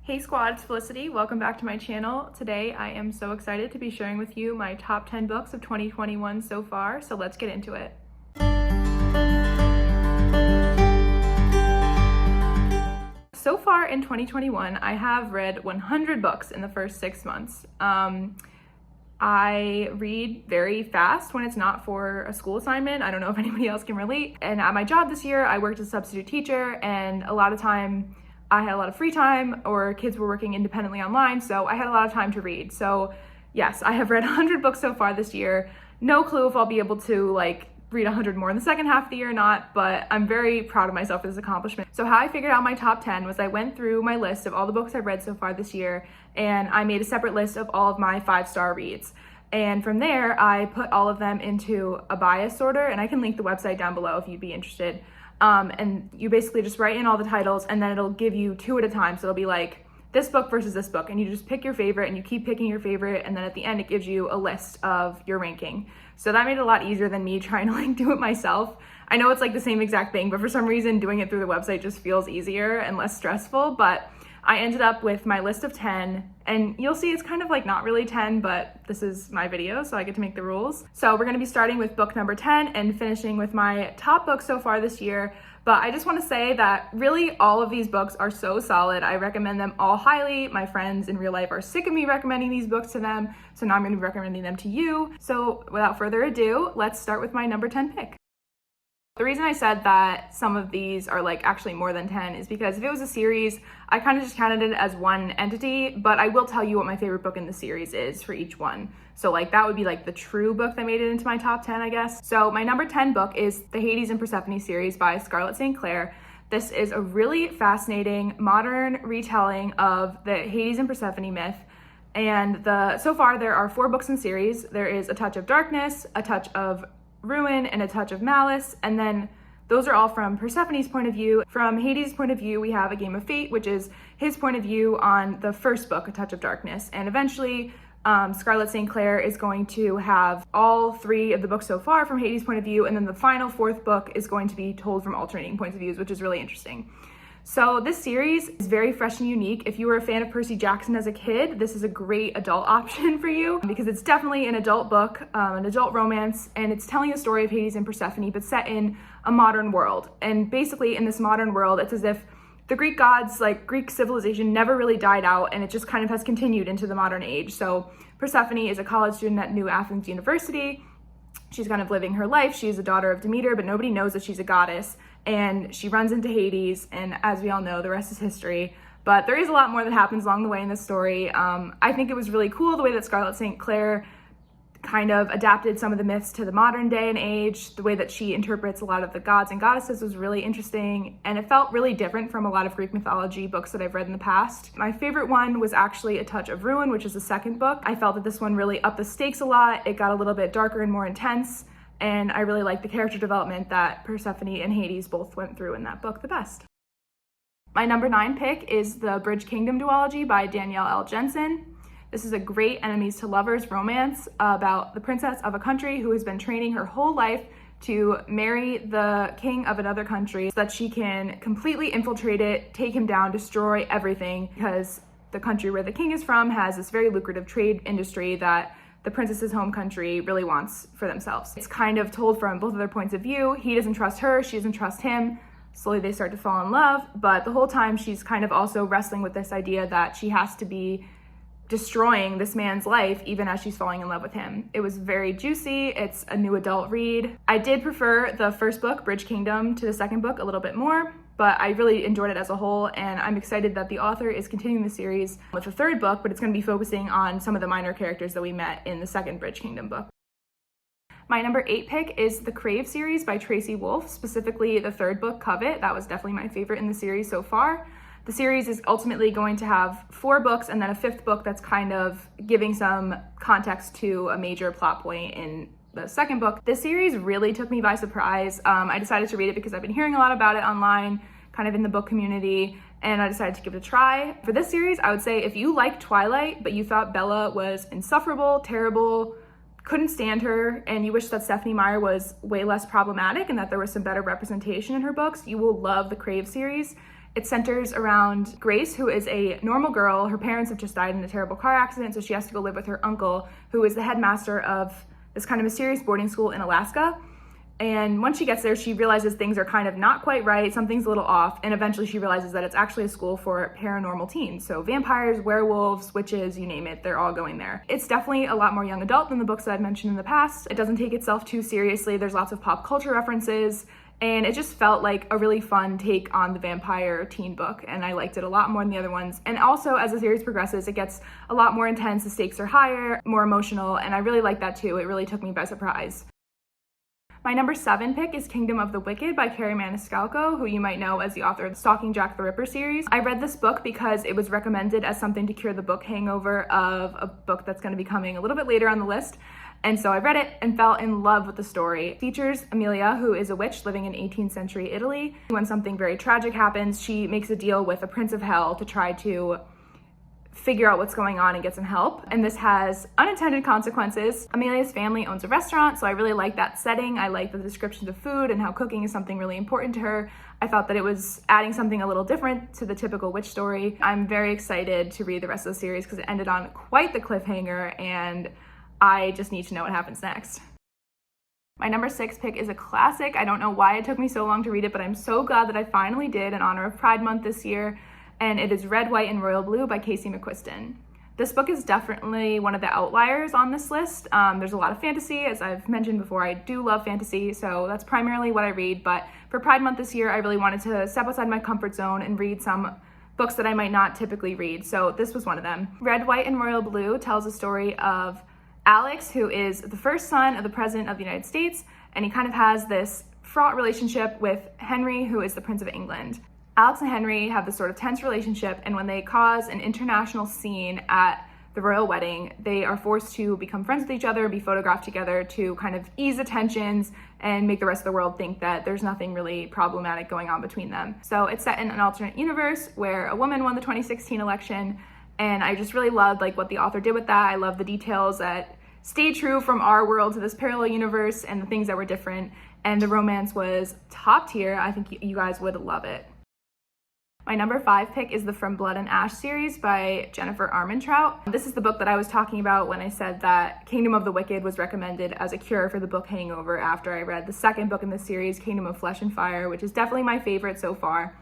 Hey squad, it's Felicity. Welcome back to my channel. Today I am so excited to be sharing with you my top 10 books of 2021 so far, so let's get into it. So far in 2021, I have read 100 books in the first 6 months. I read very fast when it's not for a school assignment. I don't know if anybody else can relate. And at my job this year, I worked as a substitute teacher, and a lot of time I had a lot of free time, or kids were working independently online, so I had a lot of time to read. So yes, I have read 100 books so far this year. No clue if I'll be able to read 100 more in the second half of the year or not, but I'm very proud of myself for this accomplishment. So how I figured out my top 10 was I went through my list of all the books I've read so far this year, and I made a separate list of all of my 5-star reads. And from there, I put all of them into a bias order, and I can link the website down below if you'd be interested. And you basically just write in all the titles, and then it'll give you 2 at a time. So it'll be like this book versus this book, and you just pick your favorite, and you keep picking your favorite, and then at the end it gives you a list of your ranking. So that made it a lot easier than me trying to do it myself. I know it's the same exact thing, but for some reason doing it through the website just feels easier and less stressful. But I ended up with my list of 10, and you'll see it's kind of not really 10, but this is my video, so I get to make the rules. So we're gonna be starting with book number 10 and finishing with my top book so far this year. But I just wanna say that really all of these books are so solid. I recommend them all highly. My friends in real life are sick of me recommending these books to them, so now I'm gonna be recommending them to you. So without further ado, let's start with my number 10 pick. The reason I said that some of these are actually more than 10 is because if it was a series, I kind of just counted it as one entity, but I will tell you what my favorite book in the series is for each one. So that would be the true book that made it into my top 10, I guess. So my number 10 book is the Hades and Persephone series by Scarlett St. Clair. This is a really fascinating modern retelling of the Hades and Persephone myth. And so far there are 4 books in the series. There is A Touch of Darkness, A Touch of Ruin, and A Touch of Malice, and then those are all from Persephone's point of view. From Hades' point of view, we have A Game of Fate, which is his point of view on the first book, A Touch of Darkness, and eventually Scarlett St. Clair is going to have all 3 of the books so far from Hades' point of view, and then the final 4th book is going to be told from alternating points of views, which is really interesting. So this series is very fresh and unique. If you were a fan of Percy Jackson as a kid, this is a great adult option for you because it's definitely an adult book, an adult romance, and it's telling the story of Hades and Persephone, but set in a modern world. And basically in this modern world, it's as if the Greek gods, Greek civilization never really died out, and it just kind of has continued into the modern age. So Persephone is a college student at New Athens University. She's kind of living her life. She's a daughter of Demeter, but nobody knows that she's a goddess. And she runs into Hades, and as we all know, the rest is history. But there is a lot more that happens along the way in this story. I think it was really cool the way that Scarlett St. Clair kind of adapted some of the myths to the modern day and age. The way that she interprets a lot of the gods and goddesses was really interesting, and it felt really different from a lot of Greek mythology books that I've read in the past. My favorite one was actually A Touch of Ruin, which is the second book. I felt that this one really upped the stakes a lot. It got a little bit darker and more intense, and I really liked the character development that Persephone and Hades both went through in that book the best. My number 9 pick is the Bridge Kingdom Duology by Danielle L. Jensen. This is a great enemies to lovers romance about the princess of a country who has been training her whole life to marry the king of another country so that she can completely infiltrate it, take him down, destroy everything, because the country where the king is from has this very lucrative trade industry that the princess's home country really wants for themselves. It's kind of told from both of their points of view. He doesn't trust her, she doesn't trust him. Slowly they start to fall in love, but the whole time she's kind of also wrestling with this idea that she has to be destroying this man's life even as she's falling in love with him. It was very juicy. It's a new adult read. I did prefer the first book, Bridge Kingdom, to the second book a little bit more, but I really enjoyed it as a whole, and I'm excited that the author is continuing the series with the third book, but it's going to be focusing on some of the minor characters that we met in the second Bridge Kingdom book. My number 8 pick is the CRAVE series by Tracy Wolff, specifically the third book, Covet. That was definitely my favorite in the series so far. The series is ultimately going to have 4 books and then a 5th book that's kind of giving some context to a major plot point in the second book. This series really took me by surprise. I decided to read it because I've been hearing a lot about it online, kind of in the book community, and I decided to give it a try. For this series, I would say if you like Twilight, but you thought Bella was insufferable, terrible, couldn't stand her, and you wish that Stephenie Meyer was way less problematic and that there was some better representation in her books, you will love the CRAVE series. It centers around Grace, who is a normal girl. Her parents have just died in a terrible car accident, so she has to go live with her uncle, who is the headmaster of this kind of mysterious boarding school in Alaska. And once she gets there, she realizes things are kind of not quite right, something's a little off, and eventually she realizes that it's actually a school for paranormal teens. So vampires, werewolves, witches, you name it, they're all going there. It's definitely a lot more young adult than the books that I've mentioned in the past. It doesn't take itself too seriously. There's lots of pop culture references, and it just felt like a really fun take on the vampire teen book, and I liked it a lot more than the other ones. And also, as the series progresses, it gets a lot more intense, the stakes are higher, more emotional, and I really like that too. It really took me by surprise. My number 7 pick is Kingdom of the Wicked by Carrie Maniscalco, who you might know as the author of the Stalking Jack the Ripper series. I read this book because it was recommended as something to cure the book hangover of a book that's going to be coming a little bit later on the list. And so I read it and fell in love with the story. It features Amelia, who is a witch living in 18th century Italy. When something very tragic happens, she makes a deal with a prince of hell to try to figure out what's going on and get some help. And this has unintended consequences. Amelia's family owns a restaurant, so I really like that setting. I like the descriptions of food and how cooking is something really important to her. I thought that it was adding something a little different to the typical witch story. I'm very excited to read the rest of the series because it ended on quite the cliffhanger, and I just need to know what happens next. My number 6 pick is a classic. I don't know why it took me so long to read it, but I'm so glad that I finally did in honor of Pride Month this year. And it is Red, White, and Royal Blue by Casey McQuiston. This book is definitely one of the outliers on this list. There's a lot of fantasy. As I've mentioned before, I do love fantasy, so that's primarily what I read. But for Pride Month this year, I really wanted to step outside my comfort zone and read some books that I might not typically read. So this was one of them. Red, White, and Royal Blue tells the story of Alex, who is the first son of the President of the United States, and he kind of has this fraught relationship with Henry, who is the Prince of England. Alex and Henry have this sort of tense relationship, and when they cause an international scene at the royal wedding, they are forced to become friends with each other, be photographed together to kind of ease the tensions and make the rest of the world think that there's nothing really problematic going on between them. So it's set in an alternate universe where a woman won the 2016 election, and I just really loved what the author did with that. I love the details that stayed true from our world to this parallel universe and the things that were different, and the romance was top tier. I think you guys would love it. My number 5 pick is the From Blood and Ash series by Jennifer Armentrout. This is the book that I was talking about when I said that Kingdom of the Wicked was recommended as a cure for the book hangover after I read the second book in the series, Kingdom of Flesh and Fire, which is definitely my favorite so far.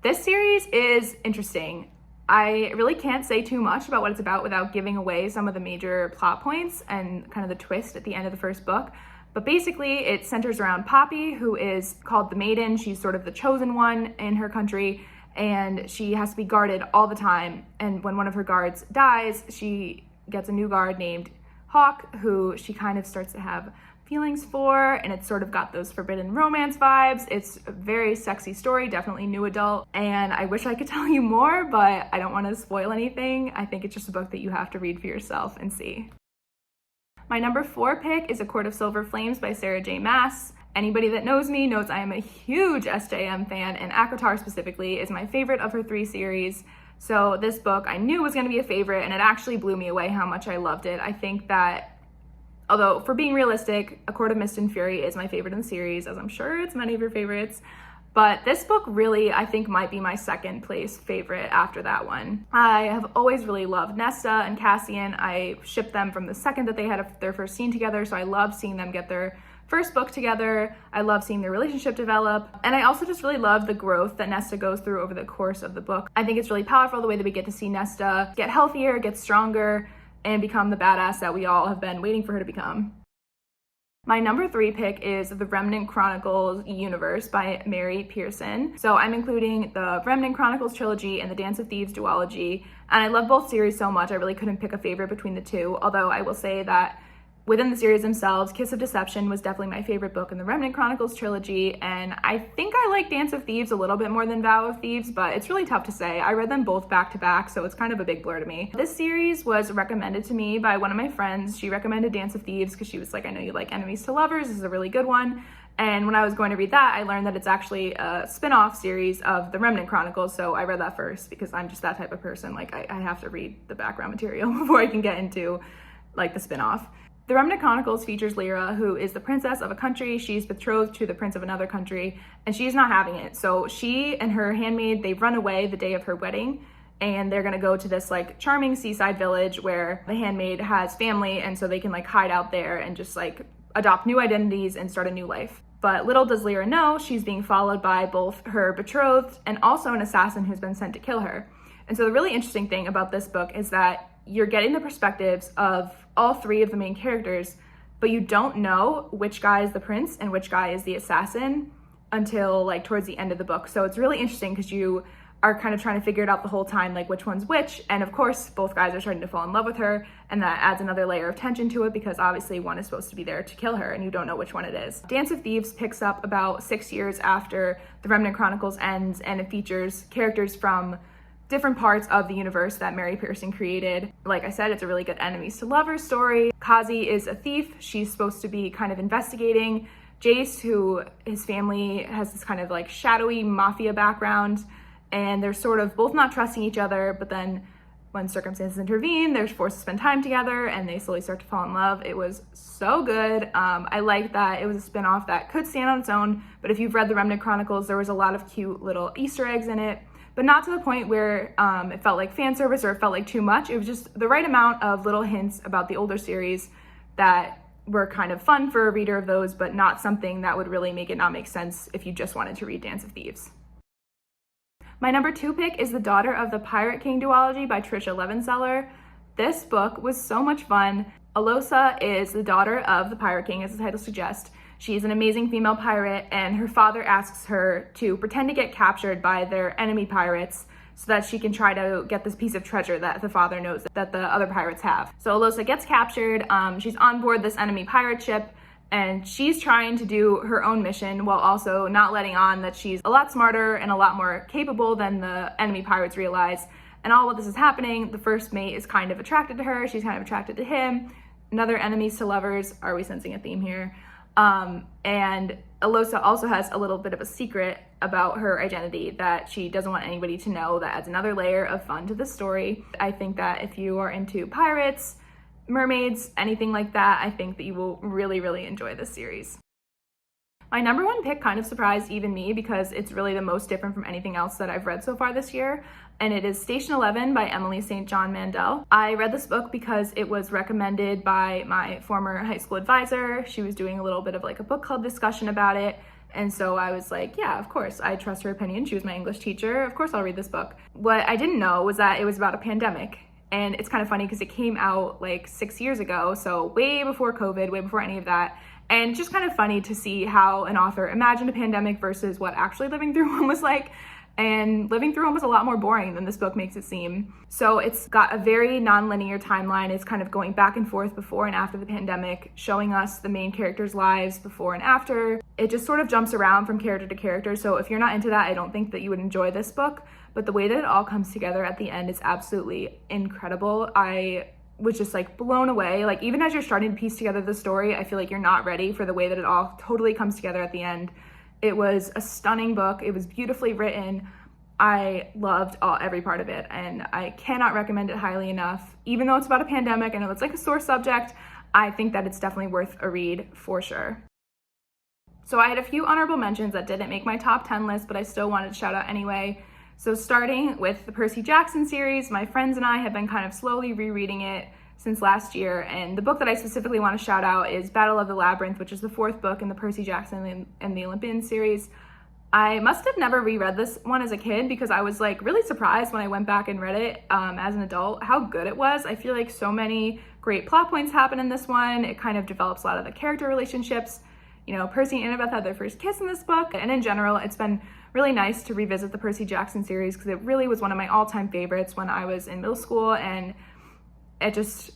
This series is interesting. I really can't say too much about what it's about without giving away some of the major plot points and kind of the twist at the end of the first book. But basically, it centers around Poppy, who is called the Maiden. She's sort of the chosen one in her country, and she has to be guarded all the time. And when one of her guards dies, she gets a new guard named Hawk, who she kind of starts to have feelings for, and it's sort of got those forbidden romance vibes. It's a very sexy story, definitely new adult, and I wish I could tell you more, but I don't want to spoil anything. I think it's just a book that you have to read for yourself and see. My number 4 pick is A Court of Silver Flames by Sarah J. Maas. Anybody that knows me knows I am a huge SJM fan, and ACOTAR specifically is my favorite of her 3 series. So this book I knew was going to be a favorite, and it actually blew me away how much I loved it. I think that, although for being realistic, A Court of Mist and Fury is my favorite in the series, as I'm sure it's many of your favorites. But this book really, I think, might be my second place favorite after that one. I have always really loved Nesta and Cassian. I shipped them from the second that they had their first scene together, so I love seeing them get their first book together. I love seeing their relationship develop. And I also just really love the growth that Nesta goes through over the course of the book. I think it's really powerful the way that we get to see Nesta get healthier, get stronger, and become the badass that we all have been waiting for her to become. My number 3 pick is the Remnant Chronicles universe by Mary Pearson. So I'm including the Remnant Chronicles trilogy and the Dance of Thieves duology. And I love both series so much, I really couldn't pick a favorite between the two. Although I will say that within the series themselves, Kiss of Deception was definitely my favorite book in the Remnant Chronicles trilogy, and I think I like Dance of Thieves a little bit more than Vow of Thieves, but it's really tough to say. I read them both back to back, so it's kind of a big blur to me. This series was recommended to me by one of my friends. She recommended Dance of Thieves because she was like, I know you like Enemies to Lovers, this is a really good one. And when I was going to read that, I learned that it's actually a spin-off series of the Remnant Chronicles, so I read that first because I'm just that type of person. Like, I have to read the background material before I can get into like the spin-off. The Remnant Chronicles features Lyra, who is the princess of a country. She's betrothed to the prince of another country, and she's not having it. So she and her handmaid, they run away the day of her wedding, and they're gonna go to this like charming seaside village where the handmaid has family, and so they can like hide out there and just like adopt new identities and start a new life. But little does Lyra know, she's being followed by both her betrothed and also an assassin who's been sent to kill her. And so the really interesting thing about this book is that you're getting the perspectives of all three of the main characters, but you don't know which guy is the prince and which guy is the assassin until like towards the end of the book. So it's really interesting because you are kind of trying to figure it out the whole time, like which one's which. And of course, both guys are starting to fall in love with her, and that adds another layer of tension to it because obviously one is supposed to be there to kill her and you don't know which one it is. Dance of Thieves picks up about 6 years after the Remnant Chronicles ends, and it features characters from different parts of the universe that Mary Pearson created. Like I said, it's a really good enemies to lovers story. Kazi is a thief. She's supposed to be kind of investigating Jace, who his family has this kind of like shadowy mafia background, and they're sort of both not trusting each other, but then when circumstances intervene, they're forced to spend time together and they slowly start to fall in love. It was so good. I like that it was a spin-off that could stand on its own, but if you've read the Remnant Chronicles, there was a lot of cute little Easter eggs in it, but not to the point where it felt like fan service or it felt like too much. It was just the right amount of little hints about the older series that were kind of fun for a reader of those, but not something that would really make it not make sense if you just wanted to read Dance of Thieves. My number 2 pick is The Daughter of the Pirate King Duology by Trisha Levenseller. This book was so much fun. Alosa is the daughter of the Pirate King, as the title suggests. She's an amazing female pirate, and her father asks her to pretend to get captured by their enemy pirates so that she can try to get this piece of treasure that the father knows that the other pirates have. So Alosa gets captured. She's on board this enemy pirate ship, and she's trying to do her own mission while also not letting on that she's a lot smarter and a lot more capable than the enemy pirates realize. And all while this is happening, the first mate is kind of attracted to her. She's kind of attracted to him. Another enemies to lovers. Are we sensing a theme here? And Alosa also has a little bit of a secret about her identity that she doesn't want anybody to know. That adds another layer of fun to the story. I think that if you are into pirates, mermaids, anything like that, I think that you will really, really enjoy this series. My number 1 pick kind of surprised even me because it's really the most different from anything else that I've read so far this year, and it is Station 11 by Emily St. John Mandel. I read this book because it was recommended by my former high school advisor. She was doing a little bit of like a book club discussion about it, and so I was like, yeah, of course, I trust her opinion. She was my English teacher. Of course I'll read this book. What I didn't know was that it was about a pandemic. And it's kind of funny because it came out like 6 years ago, so way before COVID, way before any of that. And it's just kind of funny to see how an author imagined a pandemic versus what actually living through one was like. And living through one was a lot more boring than this book makes it seem. So it's got a very non-linear timeline. It's kind of going back and forth before and after the pandemic, showing us the main characters' lives before and after. It just sort of jumps around from character to character. So if you're not into that, I don't think that you would enjoy this book. But the way that it all comes together at the end is absolutely incredible. I was just like blown away. Like even as you're starting to piece together the story, I feel like you're not ready for the way that it all totally comes together at the end. It was a stunning book. It was beautifully written. I loved every part of it, and I cannot recommend it highly enough. Even though it's about a pandemic and it's like a sore subject, I think that it's definitely worth a read for sure. So I had a few honorable mentions that didn't make my top 10 list, but I still wanted to shout out anyway. So starting with the Percy Jackson series, my friends and I have been kind of slowly rereading it since last year, and the book that I specifically want to shout out is Battle of the Labyrinth, which is the 4th book in the Percy Jackson and the Olympian series. I must have never reread this one as a kid because I was like really surprised when I went back and read it as an adult how good it was. I feel like so many great plot points happen in this one. It kind of develops a lot of the character relationships. You know, Percy and Annabeth had their first kiss in this book, and in general, it's been really nice to revisit the Percy Jackson series because it really was one of my all-time favorites when I was in middle school, and it just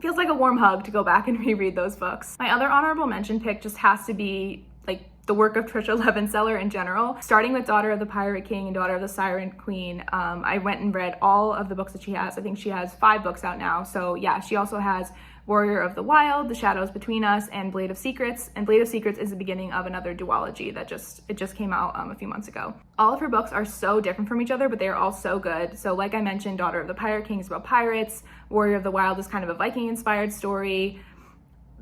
feels like a warm hug to go back and reread those books. My other honorable mention pick just has to be like the work of Trisha Levenseller in general. Starting with Daughter of the Pirate King and Daughter of the Siren Queen, I went and read all of the books that she has. I think she has 5 books out now. So yeah, she also has Warrior of the Wild, The Shadows Between Us, and Blade of Secrets. And Blade of Secrets is the beginning of another duology that just came out a few months ago. All of her books are so different from each other, but they are all so good. So like I mentioned, Daughter of the Pirate King is about pirates. Warrior of the Wild is kind of a Viking-inspired story.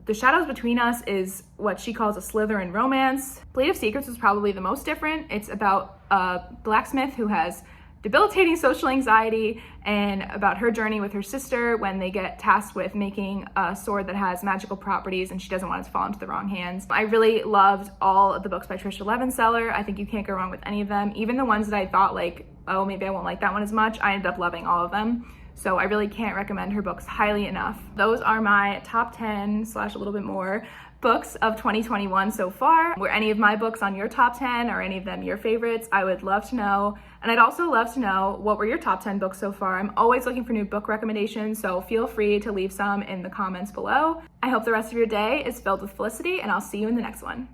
The Shadows Between Us is what she calls a Slytherin romance. Blade of Secrets was probably the most different. It's about a blacksmith who has debilitating social anxiety and about her journey with her sister when they get tasked with making a sword that has magical properties and she doesn't want it to fall into the wrong hands. I really loved all of the books by Trisha Levenseller. I think you can't go wrong with any of them. Even the ones that I thought like, oh, maybe I won't like that one as much, I ended up loving all of them. So I really can't recommend her books highly enough. Those are my top 10 / a little bit more books of 2021 so far. Were any of my books on your top 10 or any of them your favorites? I would love to know. And I'd also love to know what were your top 10 books so far. I'm always looking for new book recommendations, so feel free to leave some in the comments below. I hope the rest of your day is filled with felicity, and I'll see you in the next one.